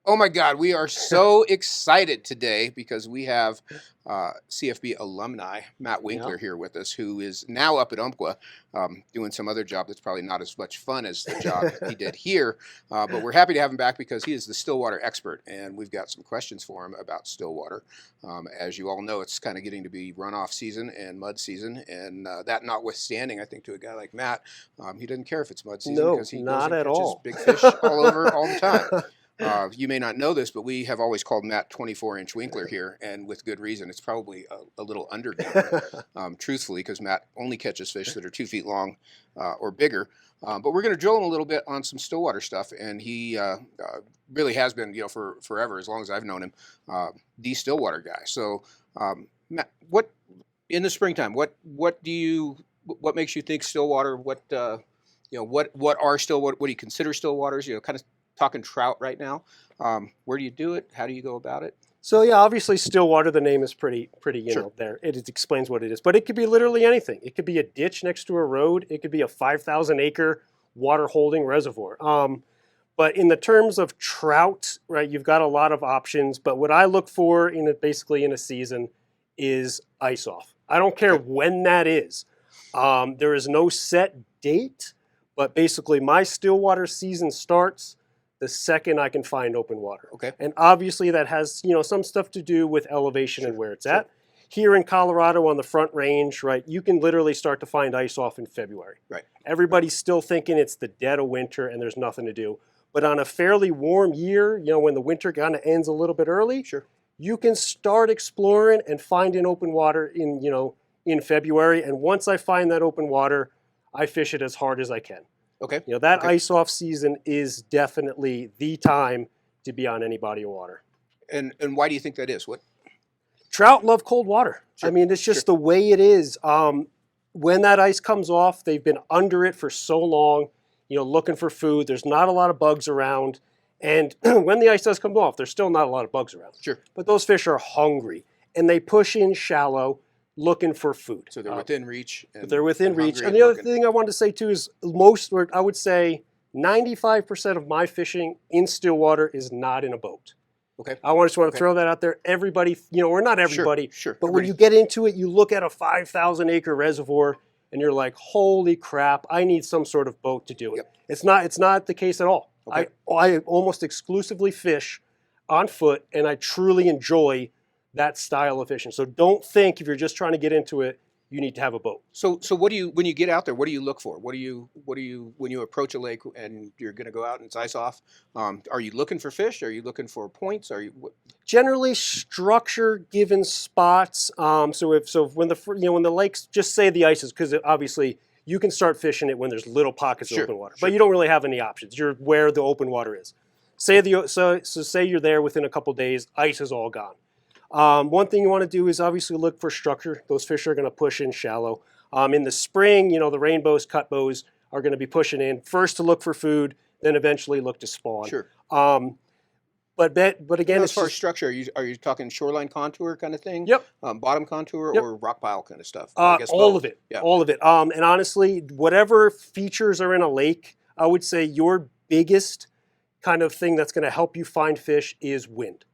Oh my God, we are so excited today because we have CFB alumni Matt Yeah. Winkler here with us, who is now up at Umpqua doing some other job that's probably not as much fun as the job he did here. But we're happy to have him back because he is the Stillwater expert, and we've got some questions for him about Stillwater. As you all know, it's kind of getting to be runoff season and mud season, and that notwithstanding, I think to a guy like Matt, he doesn't care if it's mud season No, because he goes not and at catches all. big fish all over all the time. You may not know this, but we have always called Matt 24-inch Winkler here, and with good reason. It's probably a little underdone, truthfully, because Matt only catches fish that are 2 feet long or bigger. But we're going to drill him a little bit on some Stillwater stuff, and he really has been, for forever, as long as I've known him, the Stillwater guy. So, Matt, what in the springtime? What makes you think Stillwater? What are Stillwater? What do you consider Stillwaters? Kind of talking trout right now. Where do you do it? How do you go about it? So yeah, obviously Stillwater, the name is pretty, Sure. there. It explains what it is. But it could be literally anything. It could be a ditch next to a road. It could be a 5,000 acre water holding reservoir. But in the terms of trout, right, you've got a lot of options. But what I look for basically in a season is ice off. I don't care Okay. when that is. There is no set date, but basically my Stillwater season starts the second I can find open water. Okay. And obviously that has, some stuff to do with elevation and where it's Sure. at. Here in Colorado on the Front Range, right, you can literally start to find ice off in February. Right. Everybody's still thinking it's the dead of winter and there's nothing to do. But on a fairly warm year, when the winter kind of ends a little bit early, Sure. you can start exploring and finding open water in February. And once I find that open water, I fish it as hard as I can. Okay. That Okay. ice off season is definitely the time to be on any body of water. And why do you think that is? What? Trout love cold water. Sure. I mean, it's just the way it is. When that ice comes off, they've been under it for so long, looking for food. There's not a lot of bugs around. And when the ice does come off, there's still not a lot of bugs around. Sure. But those fish are hungry, and they push in shallow looking for food. So they're within reach. They're within reach. And and the other looking. thing I wanted to say too is I would say 95% of my fishing in Stillwater is not in a boat. Okay. I just want to throw that out there. Everybody, or not everybody, Sure. but when you get into it, you look at a 5,000 acre reservoir and you're like, holy crap, I need some sort of boat to do it. Yep. It's not the case at all. Okay. I almost exclusively fish on foot, and I truly enjoy that style of fishing. So don't think if you're just trying to get into it, you need to have a boat. So what do you, when you get out there, what do you look for? What do you when you approach a lake and you're going to go out and it's ice off? Are you looking for fish? Are you looking for points? Are you Generally structure given spots. So when the lakes, just say the ice is, because obviously you can start fishing it when there's little pockets of open water, but you don't really have any options. You're where the open water is. Say you're there within a couple days, ice is all gone. One thing you want to do is obviously look for structure. Those fish are going to push in shallow. In the spring, the rainbows, cut bows are going to be pushing in first to look for food, then eventually look to spawn. Sure. But again, as far as structure, are you talking shoreline contour kind of thing? Yep. Bottom contour Yep. or rock pile kind of stuff? I guess all both. of it. Yeah. All of it. And honestly, whatever features are in a lake, I would say your biggest kind of thing that's going to help you find fish is wind.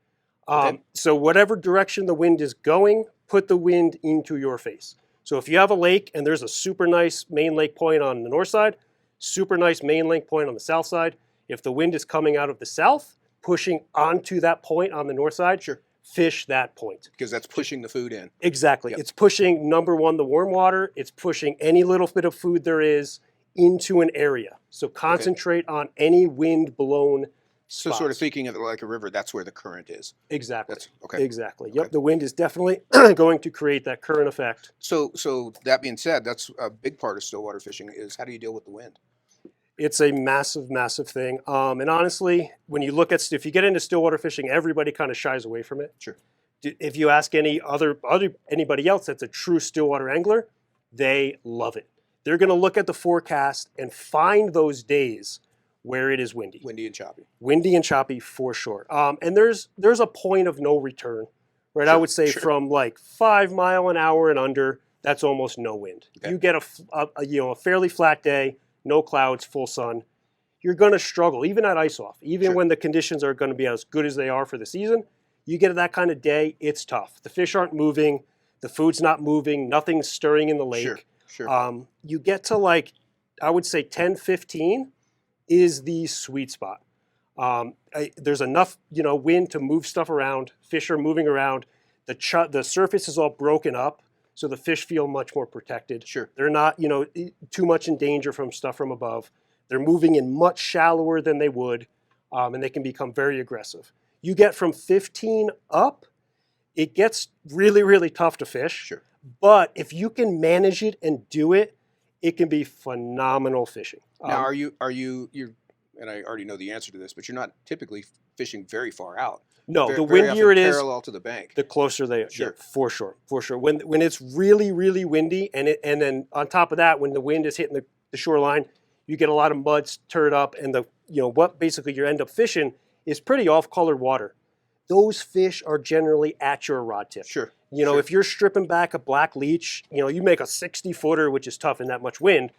Okay. So whatever direction the wind is going, put the wind into your face. So if you have a lake and there's a super nice main lake point on the north side, super nice main lake point on the south side, if the wind is coming out of the south, pushing onto that point on the north side, fish that point. Because that's pushing the food in. Exactly. Yep. It's pushing, number one, the warm water. It's pushing any little bit of food there is into an area. So concentrate on any wind-blown So spots. sort of thinking of it like a river, that's where the current is. Exactly. That's okay. Exactly. Okay. Yep. The wind is definitely going to create that current effect. So that being said, that's a big part of Stillwater fishing is how do you deal with the wind? It's a massive, massive thing. And honestly, when you if you get into Stillwater fishing, everybody kind of shies away from it. Sure. If you ask anybody else that's a true Stillwater angler, they love it. They're going to look at the forecast and find those days where it is windy. Windy and choppy. Windy and choppy for sure. And there's a point of no return, right? I would say from like 5 mile an hour and under, that's almost no wind. Okay. You get a fairly flat day, no clouds, full sun. you're going to struggle, even at ice off, even Sure. when the conditions are going to be as good as they are for the season. You get that kind of day, it's tough. The fish aren't moving, the food's not moving, nothing's stirring in the lake. Sure. Sure. You get to like, I would say 10, 15 is the sweet spot. There's enough, wind to move stuff around. Fish are moving around. The surface is all broken up, so the fish feel much more protected. Sure. They're not, too much in danger from stuff from above. They're moving in much shallower than they would, and they can become very aggressive. You get from 15 up, it gets really, really tough to fish. Sure. But if you can manage it and do it, it can be phenomenal fishing. Now, you're, and I already know the answer to this, but you're not typically fishing very far out. No, very, the very windier it is, parallel to the bank. the closer they are. Sure. Yeah, for sure. When it's really, really windy, and then on top of that, when the wind is hitting the shoreline, you get a lot of mud stirred up, and what basically you end up fishing is pretty off-colored water. Those fish are generally at your rod tip. Sure. If you're stripping back a black leech, you make a 60-footer, which is tough in that much wind,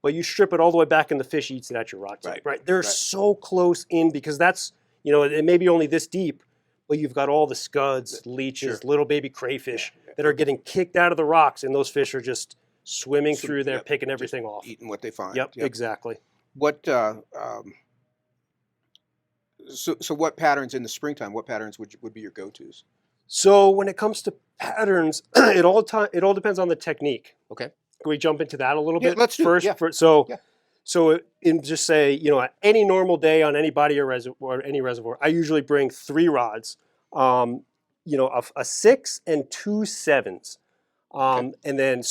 but you strip it all the way back and the fish eats it at your rod tip. Right. They're so close in because that's, it may be only this deep, but you've got all the scuds, leeches, little baby crayfish that are getting kicked out of the rocks, and those fish are just swimming through there, picking everything off. Eating what they find. Yep. Exactly. What, so what patterns in the springtime, what patterns would be your go-tos? So when it comes to patterns, it all depends on the technique. Okay. Can we jump into that a little bit? Let's do first. It. So in just say, any normal day on any body or any reservoir, I usually bring 3 rods, a 6 and 2 7s. And then,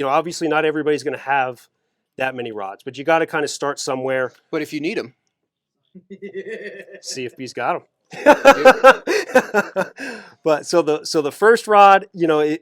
obviously not everybody's going to have that many rods, but you got to kind of start somewhere. But if you need them. CFB's got them. But so the first rod,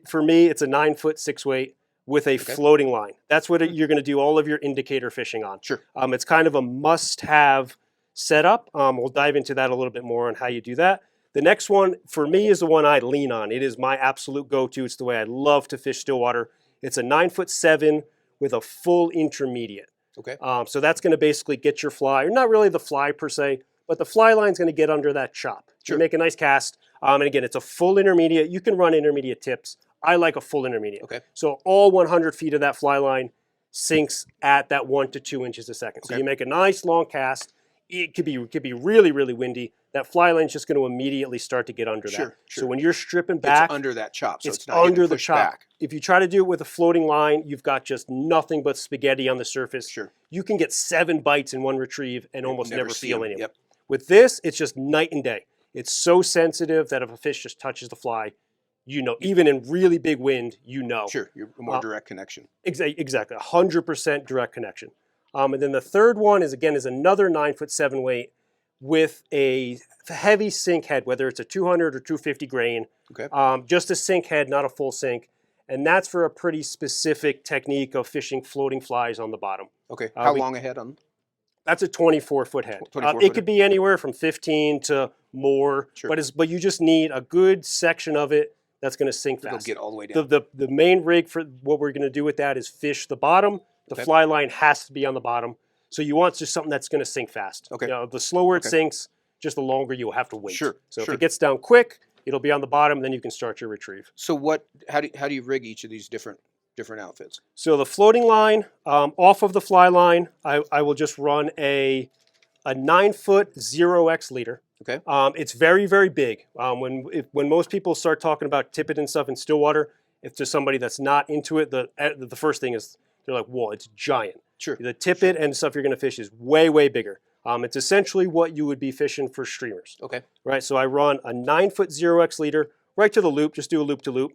for me, it's a 9-foot 6-weight with a floating line. That's what you're going to do all of your indicator fishing on. Sure. It's kind of a must-have setup. We'll dive into that a little bit more on how you do that. The next one for me is the one I lean on. It is my absolute go-to. It's the way I love to fish Stillwater. It's a 9-foot 7 with a full intermediate. Okay. So that's going to basically get your fly, or not really the fly per se, but the fly line's going to get under that chop. Sure. You make a nice cast. And again, it's a full intermediate. You can run intermediate tips. I like a full intermediate. Okay. So all 100 feet of that fly line sinks at that 1 to 2 inches a second. So you make a nice long cast. It could be really, really windy. That fly line's just going to immediately start to get under that. Sure. So when you're stripping back, it's under that chop. So it's it's not under the chop. Back. If you try to do it with a floating line, you've got just nothing but spaghetti on the surface. Sure. You can get 7 bites in one retrieve and almost never feel any. Yep. With this, it's just night and day. It's so sensitive that if a fish just touches the fly, even in really big wind, Sure, you're a more direct connection. Exactly, 100% direct connection. And then the third one is another 9-foot 7-weight with a heavy sink head, whether it's a 200 or 250 grain. Okay. Just a sink head, not a full sink. And that's for a pretty specific technique of fishing floating flies on the bottom. Okay. How long ahead on? That's a 24-foot head. 24 it could be anywhere from 15 to more, sure. but you just need a good section of it that's going to sink fast. It'll get all the way down. The main rig for what we're going to do with that is fish the bottom. The fly line has to be on the bottom. So you want just something that's going to sink fast. Okay. The slower it sinks, just the longer you'll have to wait. Sure. So if it gets down quick, it'll be on the bottom, then you can start your retrieve. So how do you rig each of these different outfits? So the floating line, off of the fly line, I will just run a 9-foot 0x leader. Okay. It's very, very big. When most people start talking about tippet and stuff in Stillwater, if there's somebody that's not into it, the first thing is they're like, whoa, it's giant. Sure. The tippet and stuff you're going to fish is way, way bigger. It's essentially what you would be fishing for streamers. Okay. Right. So I run a 9-foot 0x leader right to the loop. Just do a loop to loop.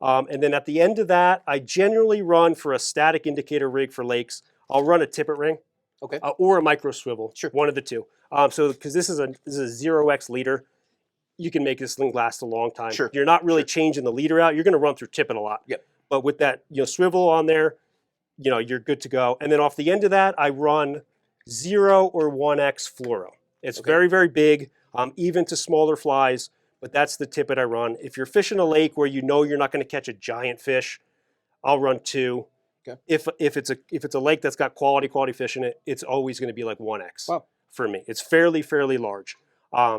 And then at the end of that, I generally run for a static indicator rig for lakes. I'll run a tippet ring. Okay. Or a micro swivel. Sure. One of the two. So because this is a 0x leader, you can make this thing last a long time. Sure. You're not really changing the leader out. You're going to run through tippet a lot. Yep. But with that swivel on there, you're good to go. And then off the end of that, I run 0 or 1x fluoro. It's very, very big, even to smaller flies, but that's the tippet I run. If you're fishing a lake where you're not going to catch a giant fish, I'll run 2. Okay. If it's a lake that's got quality fish in it, it's always going to be like 1x Wow. for me. It's fairly large.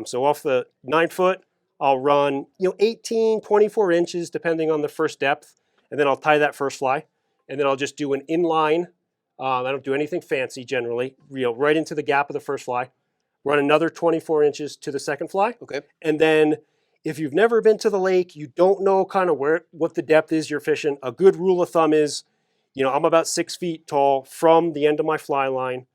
So off the 9 foot, I'll run 18, 24 inches depending on the first depth, and then I'll tie that first fly, and then I'll just do an inline. I don't do anything fancy generally. Right into the gap of the first fly. Run another 24 inches to the second fly. Okay. And then if you've never been to the lake, you don't know kind of what the depth is you're fishing, a good rule of thumb is, I'm about 6 feet tall from the end of my fly line.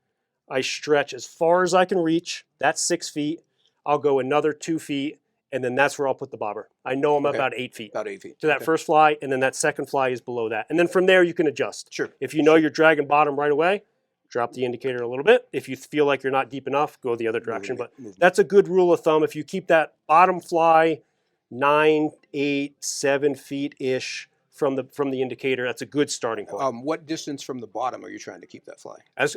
I stretch as far as I can reach. That's 6 feet. I'll go another 2 feet, and then that's where I'll put the bobber. I know I'm about 8 feet. About 8 feet. To that first fly, and then that second fly is below that. And then from there, you can adjust. Sure. If you know you're dragging bottom right away, drop the indicator a little bit. If you feel like you're not deep enough, go the other direction. But that's a good rule of thumb. If you keep that bottom fly 9, 8, 7 feet-ish from the indicator, that's a good starting point. What distance from the bottom are you trying to keep that fly? As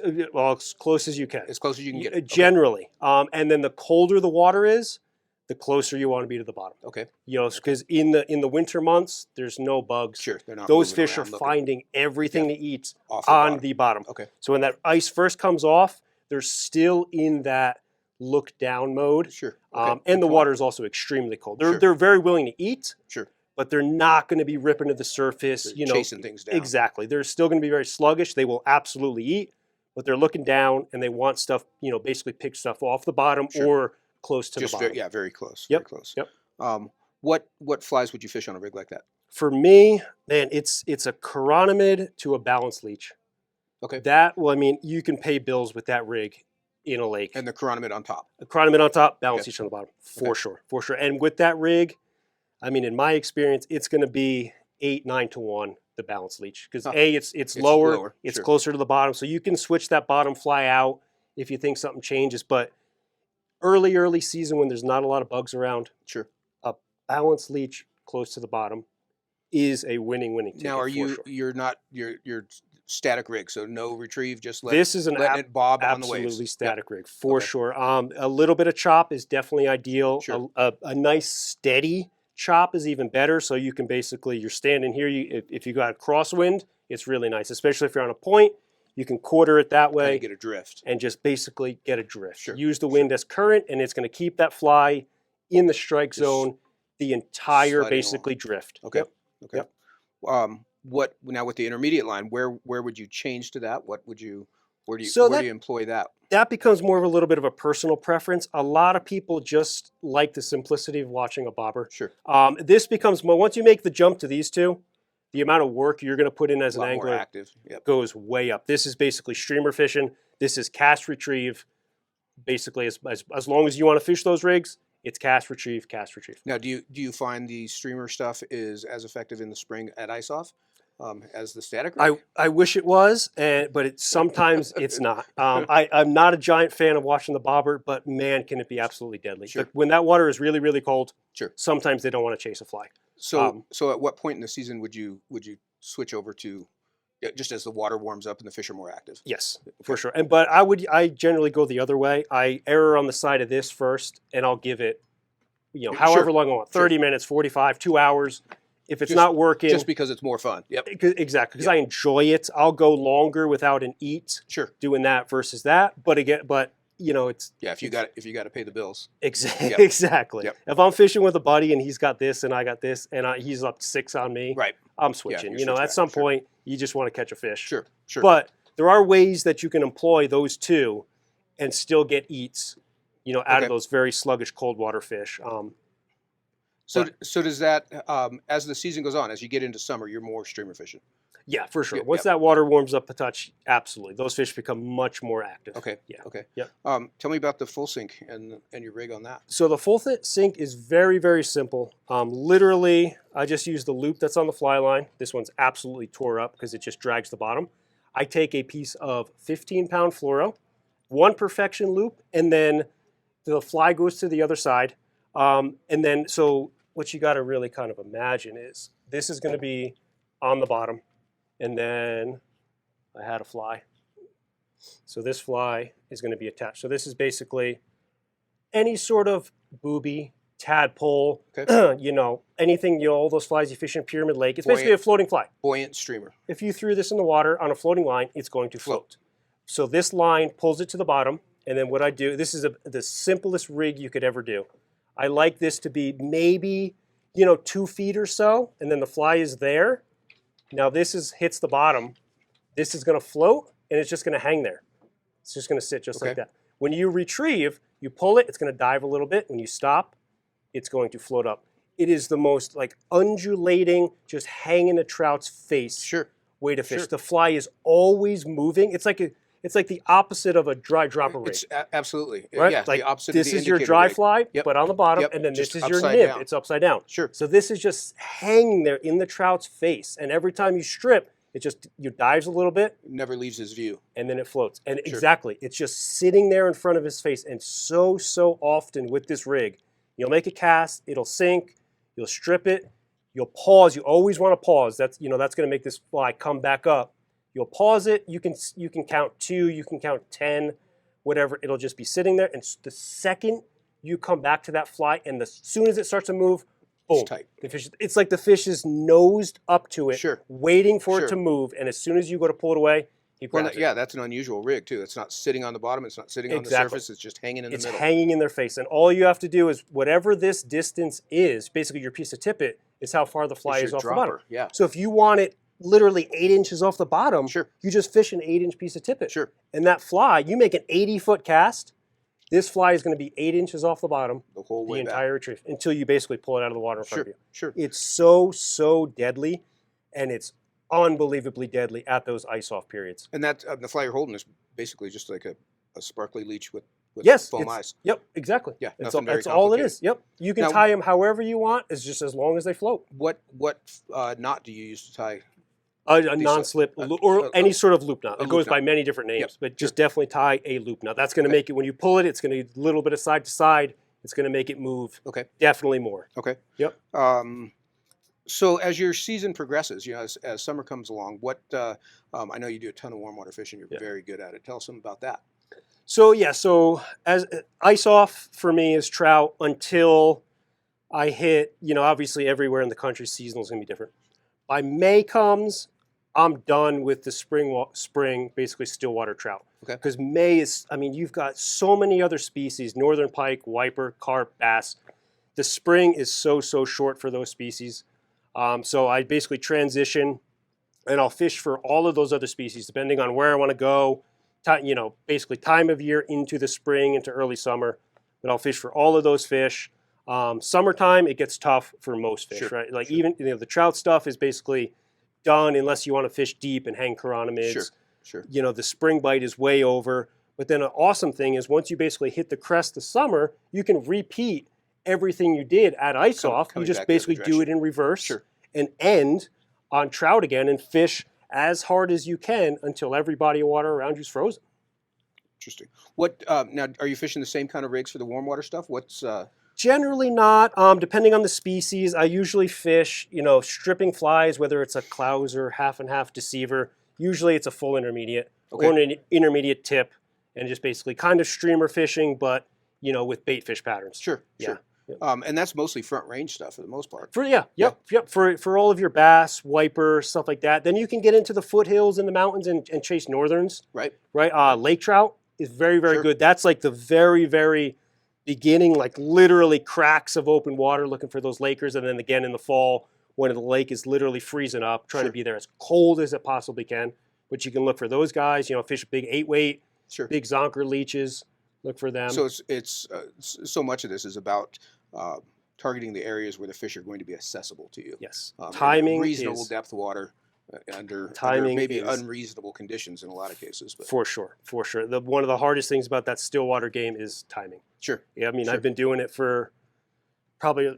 close as you can. As close as you can get it. Generally. And then the colder the water is, the closer you want to be to the bottom. Okay. Because in the winter months, there's no bugs. Sure, they're not. Those fish are finding everything to eat on the bottom. Okay. So when that ice first comes off, they're still in that look down mode. Sure. Okay. And the water is also extremely cold. Sure. They're very willing to eat. Sure. But they're not going to be ripping to the surface. They're chasing things down. Exactly. They're still going to be very sluggish. They will absolutely eat, but they're looking down and they want stuff. Basically pick stuff off the bottom or close to the bottom. Very close. Yep. Very close. Yep. What flies would you fish on a rig like that? For me, man, it's a chironomid to a balanced leech. Okay. You can pay bills with that rig in a lake. And the chironomid on top. A chironomid on top, balanced leech on the bottom, for sure. And with that rig, in my experience, it's going to be 8, 9 to 1 the balanced leech because it's lower, it's closer to the bottom, so you can switch that bottom fly out if you think something changes. But early season when there's not a lot of bugs around, a balanced leech close to the bottom is a winning ticket. Now, you're static rig, so no retrieve, just letting it bob on the waves. Absolutely static rig for sure. A little bit of chop is definitely ideal. Sure. A nice steady chop is even better. So you can you're standing here. If you got a crosswind, it's really nice, especially if you're on a point. You can quarter it that way, get a drift, and just basically get a drift. Sure. Use the wind as current, and it's going to keep that fly in the strike zone the entire drift. Okay. Yep. Okay. Yep. What now with the intermediate line? Where would you change to that? Where do you employ that? That becomes more of a little bit of a personal preference. A lot of people just like the simplicity of watching a bobber. Sure. This becomes more once you make the jump to these two, the amount of work you're going to put in as an angler more active. Yep. goes way up. This is basically streamer fishing. This is cast retrieve. Basically, as long as you want to fish those rigs, it's cast retrieve, cast retrieve. Now, do you find the streamer stuff is as effective in the spring at ice off as the static rig? I wish it was, but sometimes it's not. I'm not a giant fan of watching the bobber, but man, can it be absolutely deadly. Sure. When that water is really, really cold, sometimes they don't want to chase a fly. So at what point in the season would you switch over to just as the water warms up and the fish are more active? Yes, for sure. But I generally go the other way. I err on the side of this first, and I'll give it, however long I want, 30 minutes, 45, 2 hours. If it's not working, just because it's more fun. Yep. Exactly, because I enjoy it. I'll go longer without an eat. Sure. Doing that versus that, but it's if you got to pay the bills. Exactly. Yep. If I'm fishing with a buddy and he's got this and I got this and he's up 6 on me, right? I'm switching. At some point you just want to catch a fish. Sure. But there are ways that you can employ those two and still get eats, out of those very sluggish cold water fish. So does that, as the season goes on, as you get into summer, you're more streamer fishing? Yeah, for sure. Once that water warms up a touch, absolutely. Those fish become much more active. Okay. Yeah. Okay. Yeah. Tell me about the full sink and your rig on that. So the full sink is very, very simple. Literally, I just use the loop that's on the fly line. This one's absolutely tore up because it just drags the bottom. I take a piece of 15-pound fluoro, one perfection loop, and then the fly goes to the other side. So what you got to really kind of imagine is this is going to be on the bottom, and then I had a fly. So this fly is going to be attached. So this is basically any sort of booby tadpole, Okay. you know, anything, you know, all those flies you fish in Pyramid Lake. It's Buoyant. basically a floating fly. Buoyant streamer. If you threw this in the water on a floating line, it's going to float. So this line pulls it to the bottom, and then what I do, this is the simplest rig you could ever do. I like this to be maybe, you know, 2 feet or so, and then the fly is there. Now this hits the bottom. This is going to float, and it's just going to hang there. It's just going to sit just like that. When you retrieve, you pull it, it's going to dive a little bit. When you stop, it's going to float up. It is the most like undulating, just hanging a trout's face way to fish. The fly is always moving. It's like the opposite of a dry dropper rig. It's absolutely right. Yeah, like the opposite. This of the is your dry rig. fly, but on the bottom, and then this is your nib. Down. It's upside down. So this is just hanging there in the trout's face, and every time you strip, it just dives a little bit. It never leaves his view. And then it floats. And exactly, it's just sitting there in front of his face. And so often with this rig, you'll make a cast, it'll sink, you'll strip it, you'll pause. You always want to pause. That's going to make this fly come back up. You'll pause it. You can count 2, you can count 10, whatever. It'll just be sitting there. And the second you come back to that fly, and as soon as it starts to move, boom. It's tight. The fish, it's like the fish is nosed up to it, waiting for it to move. And as soon as you go to pull it away, he grabs it. Yeah, that's an unusual rig too. It's not sitting on the bottom. It's not sitting on the surface. It's just hanging in the middle. It's hanging in their face. And all you have to do is whatever this distance is, basically your piece of tippet, is how far the fly is off the bottom. Yeah. So if you want it literally 8 inches off the bottom, you just fish an 8-inch piece of tippet. And that fly, you make an 80-foot cast, this fly is going to be 8 inches off the bottom the whole way entire retrieve until you basically pull it out of the water in front of you. Sure. It's so deadly, and it's unbelievably deadly at those ice-off periods. And that the fly you're holding is basically just like a sparkly leech with foam eyes. Yep, exactly. Yeah, that's all it is. Yep, you can tie them however you want. It's just as long as they float. What knot do you use to tie? A non-slip or any sort of loop knot. It goes by many different names, but just definitely tie a loop knot. That's going to make it, when you pull it, it's going to be a little bit of side to side. It's going to make it move definitely more. Okay. Yep. So as your season progresses, you know, as summer comes along, what I know you do a ton of warm water fishing. You're very good at it. Tell us something about that. So as ice off for me is trout until I hit, you know, obviously everywhere in the country seasonal is going to be different. By May comes, I'm done with the spring basically stillwater trout. Okay. Because May is, I mean, you've got so many other species, northern pike, wiper, carp, bass. The spring is so short for those species. So I basically transition, and I'll fish for all of those other species, depending on where I want to go, you know, basically time of year into the spring, into early summer. But I'll fish for all of those fish. Summertime, it gets tough for most fish, right? Like even, you know, the trout stuff is basically done unless you want to fish deep and hang chironomids. You know, the spring bite is way over. But then an awesome thing is once you basically hit the crest of summer, you can repeat everything you did at ice off. You just basically do it in reverse and end on trout again and fish as hard as you can until every body of water around you is frozen. Interesting. What now? Are you fishing the same kind of rigs for the warm water stuff? What's Generally not. Depending on the species, I usually fish, you know, stripping flies, whether it's a clouser, half and half deceiver. Usually it's a full intermediate or an intermediate tip, and just basically kind of streamer fishing, but, you know, with bait fish patterns. Sure. And that's mostly front range stuff for the most part. For all of your bass, wiper, stuff like that. Then you can get into the foothills and the mountains and chase northerns. Right. Lake trout is very good. That's like the very beginning, like literally cracks of open water looking for those lakers, and then again in the fall when the lake is literally freezing up, trying to be there as cold as it possibly can. But you can look for those guys, you know, fish a big 8-weight, big zonker leeches, look for them. So it's so much of this is about targeting the areas where the fish are going to be accessible to you. Yes. Timing, reasonable depth water under maybe unreasonable conditions in a lot of cases. But. For sure. One of the hardest things about that Stillwater game is timing. Yeah, I mean, I've been doing it for probably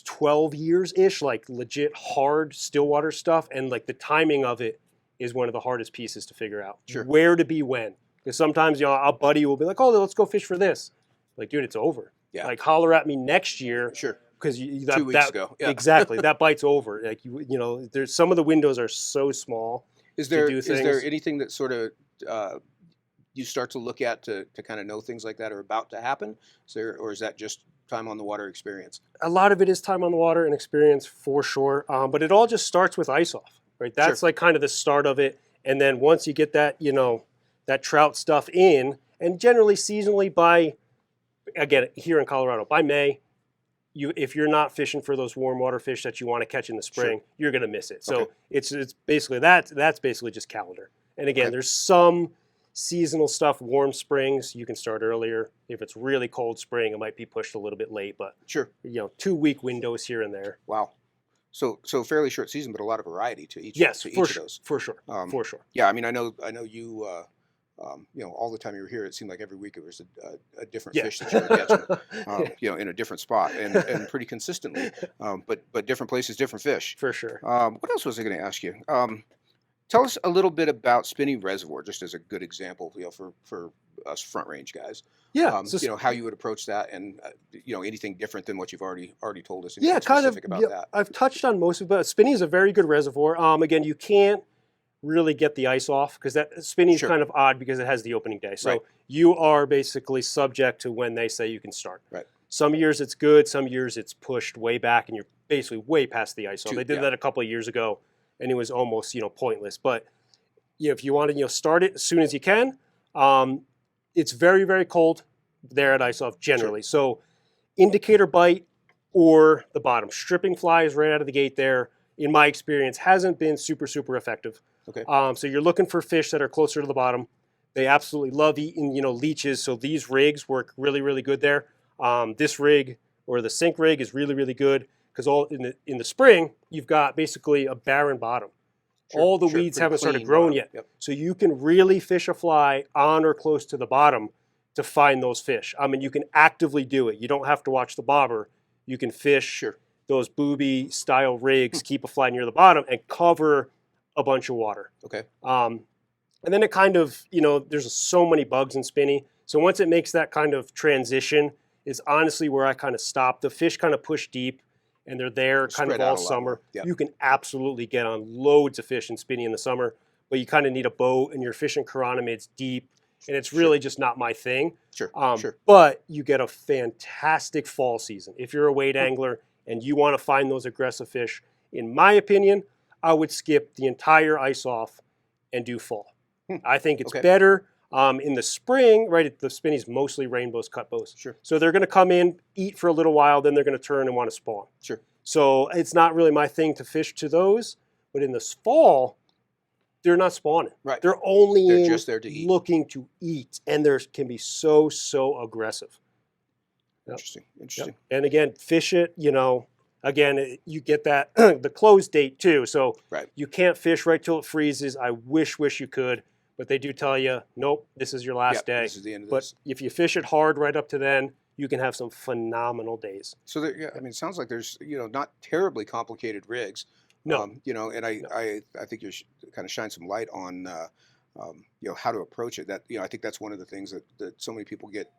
12 years-ish, like legit hard Stillwater stuff, and like the timing of it is one of the hardest pieces to figure out. Where to be when. Because sometimes, you know, a buddy will be like, oh, let's go fish for this. Like, dude, it's over. Like, holler at me next year. Because 2 weeks ago. Exactly. That bite's over. Like, you know, there's some of the windows are so small. Is there anything that sort of you start to look at to kind of know things like that are about to happen? Or is that just time on the water experience? A lot of it is time on the water and experience for sure. But it all just starts with ice off, right? That's like kind of the start of it. And then once you get that, that trout stuff in, and generally seasonally by, again, here in Colorado, by May, if you're not fishing for those warm water fish that you want to catch in the spring, you're going to miss it. So it's basically that's basically just calendar. And again, there's some seasonal stuff, warm springs, you can start earlier. If it's really cold spring, it might be pushed a little bit late, but 2-week windows here and there. Wow. So fairly short season, but a lot of variety to each. Yes, to for each sure, of those. for sure, for sure. Yeah, I mean, I know you. All the time you were here, it seemed like every week it was a different fish that you were catching, in a different spot and pretty consistently, but different places, different fish. For sure. What else was I going to ask you? Tell us a little bit about Spinney Reservoir, just as a good example, for us front range guys. Yeah. How you would approach that, and anything different than what you've already told us. Yeah, kind of. About that. I've touched on most of it, but Spinney is a very good reservoir. Again, you can't really get the ice off because that Spinney is kind of odd because it has the opening day. So you are basically subject to when they say you can start. Right. Some years it's good, some years it's pushed way back and you're basically way past the ice off. They did that a couple of years ago and it was almost, pointless. But if you want to, start it as soon as you can, it's very, very cold there at ice off generally. So indicator bite or the bottom. Stripping flies right out of the gate there, in my experience, hasn't been super, super effective. Okay. So you're looking for fish that are closer to the bottom. They absolutely love eating, leeches. So these rigs work really, really good there. This rig or the sink rig is really, really good because in the spring you've got basically a barren bottom. All the weeds haven't started growing yet. Yep. So you can really fish a fly on or close to the bottom to find those fish. I mean, you can actively do it. You don't have to watch the bobber. You can fish those Booby style rigs, keep a fly near the bottom, and cover a bunch of water. Okay. And then it kind of, there's so many bugs in Spinney. So once it makes that kind of transition is honestly where I kind of stop. The fish kind of push deep and they're there kind of all summer. Yep. You can absolutely get on loads of fish in Spinney in the summer, but you kind of need a boat and you're fishing chironomids deep and it's really just not my thing. Sure. But you get a fantastic fall season. If you're a wade angler and you want to find those aggressive fish, in my opinion, I would skip the entire ice off and do fall. I think it's better in the spring, right? The Spinney's mostly rainbows, cut bows. Sure. So they're going to come in, eat for a little while, then they're going to turn and want to spawn. Sure. So it's not really my thing to fish to those, but in the fall, they're not spawning. Right. They're only just there to eat. Looking to eat, and they can be so aggressive. Interesting. Yep. And again, fish it, again, you get that the close date too. So you can't fish right till it freezes. I wish you could, but they do tell you, nope, this is your last day. This is the end of this. But if you fish it hard right up to then, you can have some phenomenal days. So it sounds like there's not terribly complicated rigs. No. And I think you kind of shine some light on how to approach it. That I think that's one of the things that so many people get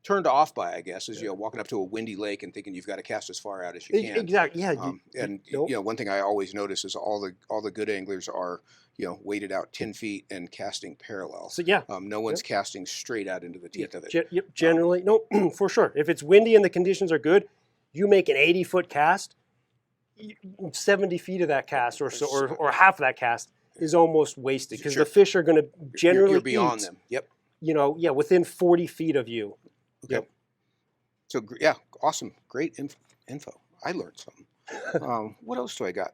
turned off by, I guess, is walking up to a windy lake and thinking you've got to cast as far out as you can. Exactly. Yeah. One thing I always notice is all the good anglers are weighted out 10 feet and casting parallel. So no one's casting straight out into the teeth of it. Generally, no, for sure. If it's windy and the conditions are good, you make an 80-foot cast. 70 feet of that cast or half of that cast is almost wasted because the fish are going to generally you're beyond them. Yep. Within 40 feet of you. Okay. Yep. So awesome, great info. I learned something. What else do I got?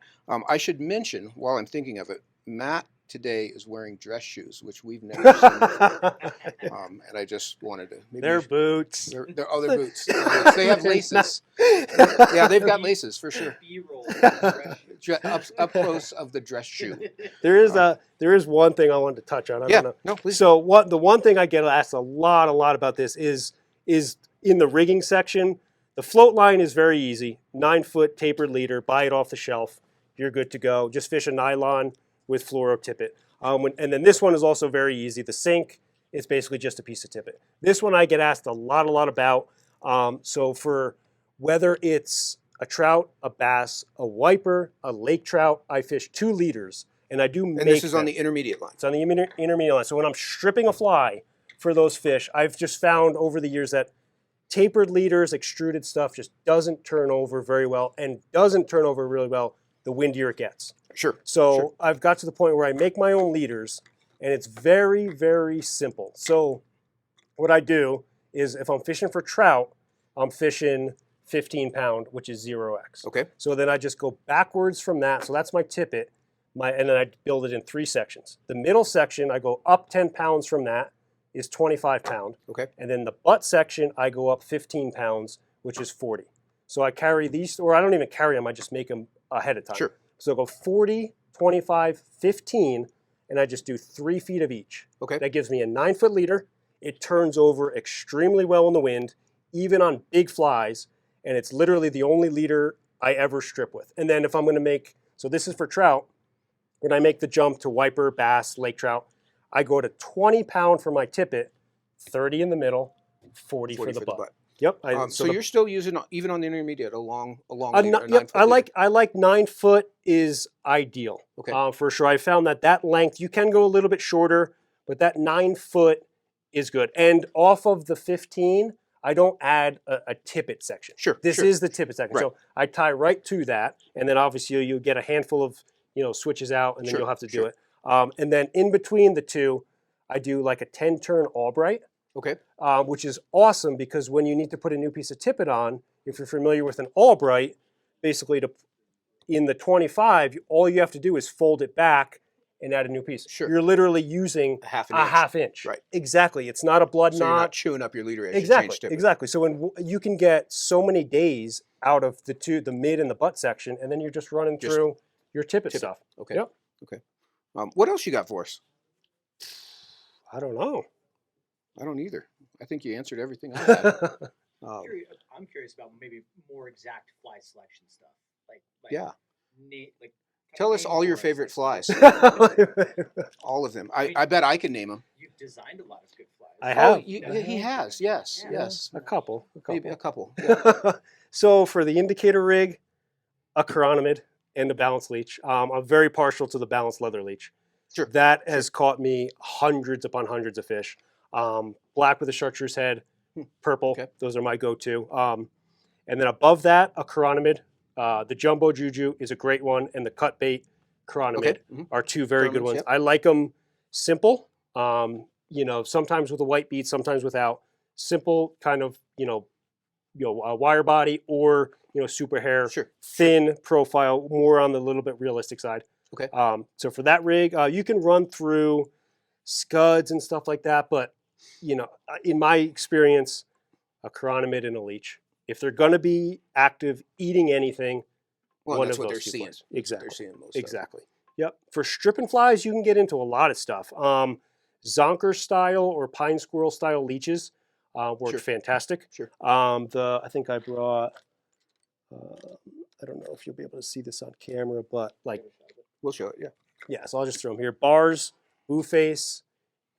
I should mention while I'm thinking of it, Matt today is wearing dress shoes, which we've never seen before. And I just wanted to. They're boots. They're boots. They have laces. Yeah, they've got laces for sure. Up close of the dress shoe. There is one thing I wanted to touch on. I don't know. No, please. So the one thing I get asked a lot about this is in the rigging section. The float line is very easy. 9-foot tapered leader. Buy it off the shelf. You're good to go. Just fish a nylon with fluoro tippet. And then this one is also very easy. The sink, it's basically just a piece of tippet. This one I get asked a lot about. So for whether it's a trout, a bass, a wiper, a lake trout, I fish 2 liters. And I do make this is on the intermediate line. It's on the intermediate line. So when I'm stripping a fly for those fish, I've just found over the years that tapered leaders, extruded stuff just doesn't turn over very well, and doesn't turn over really well the windier it gets. Sure. So sure. I've got to the point where I make my own leaders, and it's very, very simple. So what I do is if I'm fishing for trout, I'm fishing 15 pound, which is 0x. Okay. So then I just go backwards from that. So that's my tippet, and then I build it in 3 sections. The middle section, I go up 10 pounds from that, is 25 pound. Okay. And then the butt section, I go up 15 pounds, which is 40. So I carry these, or I don't even carry them, I just make them ahead of time. Sure. So I go 40, 25, 15, and I just do 3 feet of each. Okay. That gives me a 9-foot leader. It turns over extremely well in the wind, even on big flies, and it's literally the only leader I ever strip with. And then if I'm gonna make, so this is for trout, when I make the jump to wiper, bass, lake trout, I go to 20 pound for my tippet, 30 in the middle, 40 for the butt. Yep. So you're still using, even on the intermediate, a long leader, yep. I like 9 foot is ideal. Okay. For sure. I found that length, you can go a little bit shorter, but that 9 foot is good. And off of the 15, I don't add a tippet section. Sure. This is the tippet section. Right. So I tie right to that, and then obviously you get a handful of switches out, and then you'll have to do it. And then in between the two, I do like a 10-turn Albright. Okay. Which is awesome because when you need to put a new piece of tippet on, if you're familiar with an Albright, basically in the 25, all you have to do is fold it back and add a new piece. Sure. You're literally using a half inch. Right. Exactly. It's not a blood knot. You're not chewing up your leader edge. Exactly. So when you can get so many days out of the mid and the butt section, and then you're just running through your tippet stuff. Okay. Yep. Okay. What else you got for us? I don't know. I don't either. I think you answered everything I had. I'm curious about maybe more exact fly selection stuff. Like yeah. Like tell us all your favorite flies. All of them. I bet I can name them. You've designed a lot of good flies. I have. He has. Yes. Yeah. Yes. A couple. Maybe a couple. Yeah. So for the indicator rig, a chironomid and a balanced leech. I'm very partial to the balanced leather leech. Sure. That has caught me hundreds upon hundreds of fish. Black with a chartreuse head, purple. Okay. Those are my go-to. And then above that, a chironomid. The jumbo juju is a great one, and the cut bait chironomid are 2 very good ones. Yep. I like them simple. Sometimes with a white bead, sometimes without. Simple, kind of a wire body or super hair, thin profile, more on the little bit realistic side. Okay. So for that rig, you can run through scuds and stuff like that, but in my experience, a chironomid and a leech, if they're going to be active eating anything, one that's of what those they're two seeing. plays. Exactly. They're seeing most exactly. Yep. For stripping flies, you can get into a lot of stuff. Zonker style or pine squirrel style leeches work fantastic. Sure. I think I brought. I don't know if you'll be able to see this on camera, but we'll show it. Yeah. Yeah. So I'll just throw them here. Bars, boo face,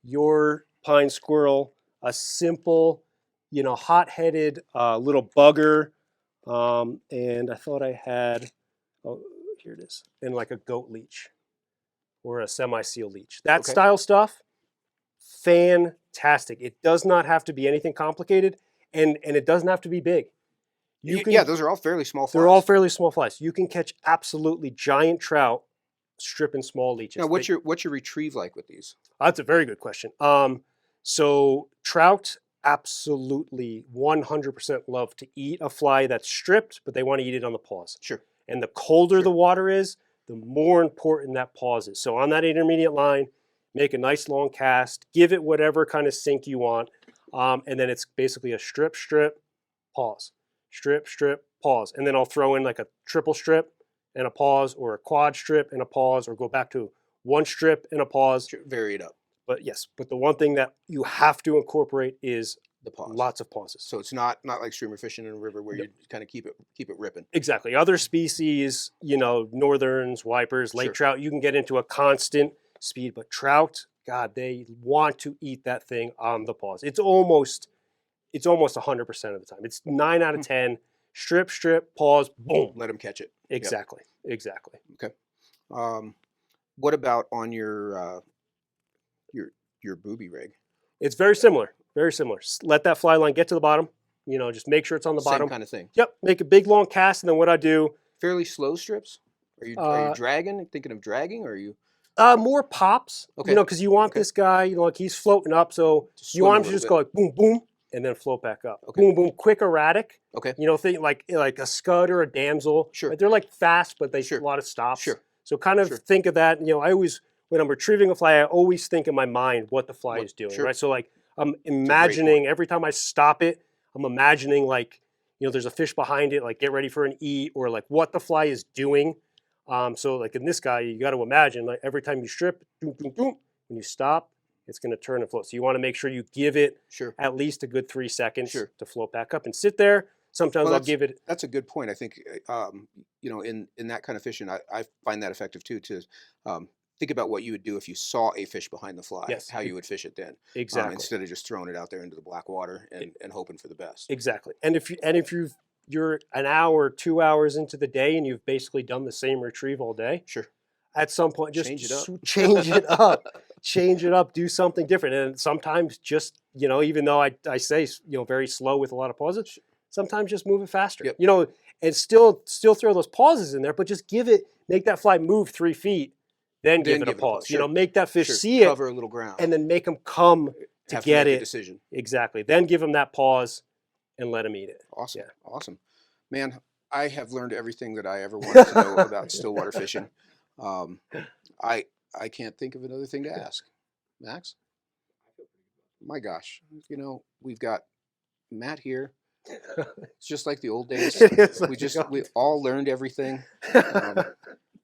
your pine squirrel, a simple, hot-headed little bugger, and I thought I had. Oh, here it is. And like a goat leech or a semi-seal leech. That style stuff, fantastic. It does not have to be anything complicated, and it doesn't have to be big. Those are all fairly small flies. They're all fairly small flies. You can catch absolutely giant trout stripping small leeches. Now, what's your retrieve like with these? That's a very good question. So trout absolutely 100% love to eat a fly that's stripped, but they want to eat it on the paws. Sure. And the colder the water is, the more important that pause is. So on that intermediate line, make a nice long cast, give it whatever kind of sink you want, and then it's basically a strip, pause, strip, pause. And then I'll throw in like a triple strip and a pause, or a quad strip and a pause, or go back to one strip and a pause. Vary it up. But yes, the one thing that you have to incorporate is the pause. Lots of pauses. So it's not like streamer fishing in a river where you kind of keep it ripping. Exactly. Other species, northerns, wipers, lake trout, you can get into a constant speed, but trout, God, they want to eat that thing on the pause. It's almost 100% of the time. It's 9 out of 10. Strip, pause, boom. Let them catch it. Exactly. Yep. Exactly. Okay. What about on your booby rig? It's very similar. Very similar. Let that fly line get to the bottom. You know, just make sure it's on the Same bottom. kind of thing. Yep, make a big long cast, and then what I do, Fairly slow strips. Are you dragging? Thinking of dragging, or are you more pops. Okay. You know, because you want Okay. this guy, you know, like he's floating up, so to you swim a want him to little just bit? go like boom, boom, and then float back up. Okay. Boom, boom, quick, erratic. Okay. You know, think like a scud or a damsel. Sure. Like, they're like fast, but they Sure. a lot of stops. Sure. So kind of Sure. think of that. You know, I always when I'm retrieving a fly, I always think in my mind what the fly is doing. Sure. Right. So like I'm point. imagining every time I stop it, I'm imagining like, you know, there's a fish behind it, like get ready for an eat, or like what the fly is doing. So like in this guy, you got to imagine like every time you strip, doom, doom, doom, when you stop, it's going to turn and float. So you want to make sure you give it Sure. at least a good 3 seconds Sure. to float back up and sit there. Sometimes Well, I'll give it. That's a good point. I think, you know, in that kind of fishing, I find that effective too. To think about what you would do if you saw a fish behind the fly. Yes. How you would fish it then. Exactly. Instead of just throwing it out there into the black water and hoping for the best. Exactly. And if you're an hour, 2 hours into the day, and you've basically done the same retrieve all day, Sure. at some point just Change it up. change it up. Change it up, do something different. And sometimes just, you know, even though I say, you know, very slow with a lot of pauses, sometimes just move it faster. Yep. You know, and still throw those pauses in there, but just make that fly move 3 feet, then give it a pause. Sure. You know, make that fish Sure. see it, Cover a little ground. and then make them come to have get to make it. a decision. Exactly. Then give them that pause and let them eat it. Awesome. Yeah. Awesome. Man, I have learned everything that I ever wanted to know about stillwater fishing. I can't think of another thing to ask. Max? My gosh. You know, we've got Matt here. It's just like the old days. It is like We all learned everything.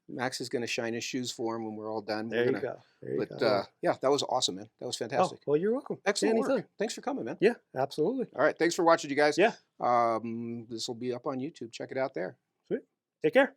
Max is going to shine his shoes for him when we're all done. There you go. There you But go. yeah, that was awesome, man. That was Oh, fantastic. well, you're welcome. Excellent Anytime. work. Thanks for coming, man. Yeah, absolutely. All right. Thanks for watching, you guys. Yeah. This will be up on YouTube. Check it out there. Sweet. Take care.